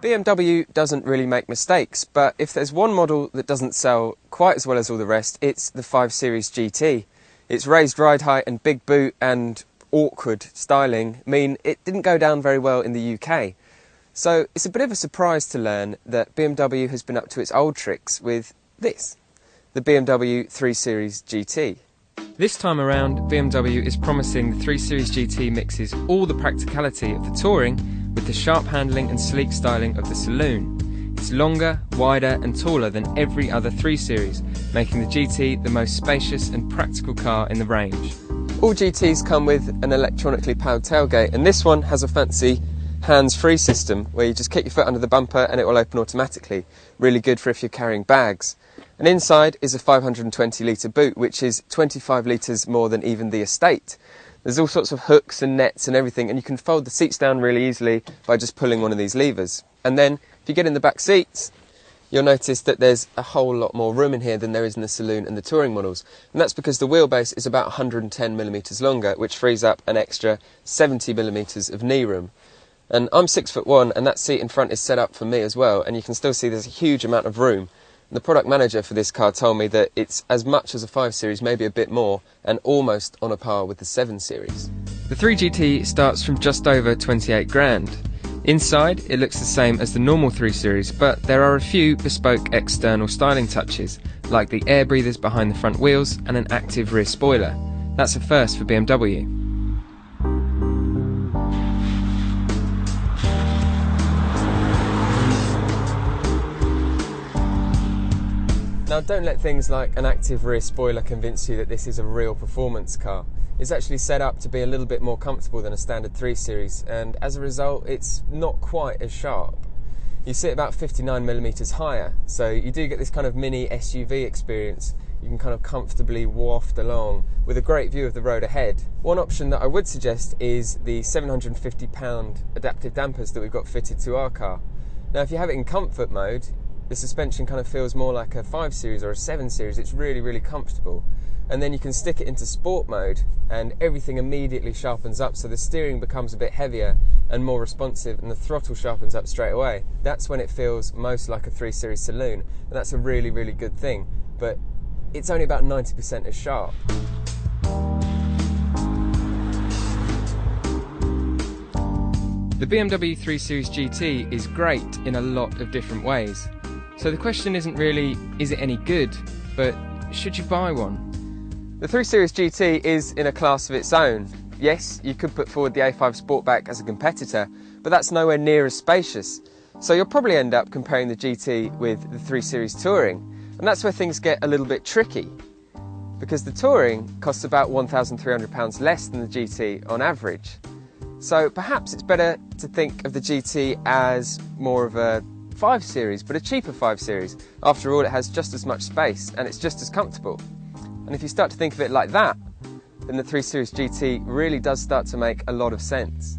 BMW doesn't really make mistakes, but if there's one model that doesn't sell quite as well as all the rest, it's the 5 Series GT. Its raised ride height and big boot and awkward styling mean it didn't go down very well in the UK. So it's a bit of a surprise to learn that BMW has been up to its old tricks with this, the BMW 3 Series GT. This time around, BMW is promising the 3 Series GT mixes all the practicality of the touring with the sharp handling and sleek styling of the saloon. It's longer, wider and taller than every other 3 Series, making the GT the most spacious and practical car in the range. All GTs come with an electronically powered tailgate, and this one has a fancy hands-free system where you just kick your foot under the bumper and it will open automatically. Really good for if you're carrying bags. And inside is a 520 litre boot, which is 25 litres more than even the Estate. There's all sorts of hooks and nets and everything, and you can fold the seats down really easily by just pulling one of these levers. And then if you get in the back seats, you'll notice that there's a whole lot more room in here than there is in the saloon and the touring models. And that's because the wheelbase is about 110mm longer, which frees up an extra 70mm of knee room. And I'm 6'1", and that seat in front is set up for me as well, and you can still see there's a huge amount of room. The product manager for this car told me that it's as much as a 5 Series, maybe a bit more, and almost on a par with the 7 Series. The 3 GT starts from just over 28 grand. Inside, it looks the same as the normal 3 Series, but there are a few bespoke external styling touches, like the air breathers behind the front wheels and an active rear spoiler. That's a first for BMW. Now, don't let things like an active rear spoiler convince you that this is a real performance car. It's actually set up to be a little bit more comfortable than a standard 3 Series, and as a result it's not quite as sharp. You sit about 59mm higher, so you do get this kind of mini SUV experience. You can kind of comfortably waft along with a great view of the road ahead. One option that I would suggest is the £750 adaptive dampers that we've got fitted to our car. Now, if you have it in comfort mode, the suspension kind of feels more like a 5 Series or a 7 Series. It's really, really comfortable. And then you can stick it into sport mode and everything immediately sharpens up, so the steering becomes a bit heavier and more responsive, and the throttle sharpens up straight away. That's when it feels most like a 3 Series saloon, and that's a really, really good thing. But it's only about 90% as sharp. The BMW 3 Series GT is great in a lot of different ways. So the question isn't really, is it any good, but should you buy one? The 3 Series GT is in a class of its own. Yes, you could put forward the A5 Sportback as a competitor, but that's nowhere near as spacious. So you'll probably end up comparing the GT with the 3 Series Touring, and that's where things get a little bit tricky, because the Touring costs about £1,300 less than the GT on average. So perhaps it's better to think of the GT as more of a 5 Series, but a cheaper 5 Series. After all, it has just as much space and it's just as comfortable. And if you start to think of it like that, then the 3 Series GT really does start to make a lot of sense.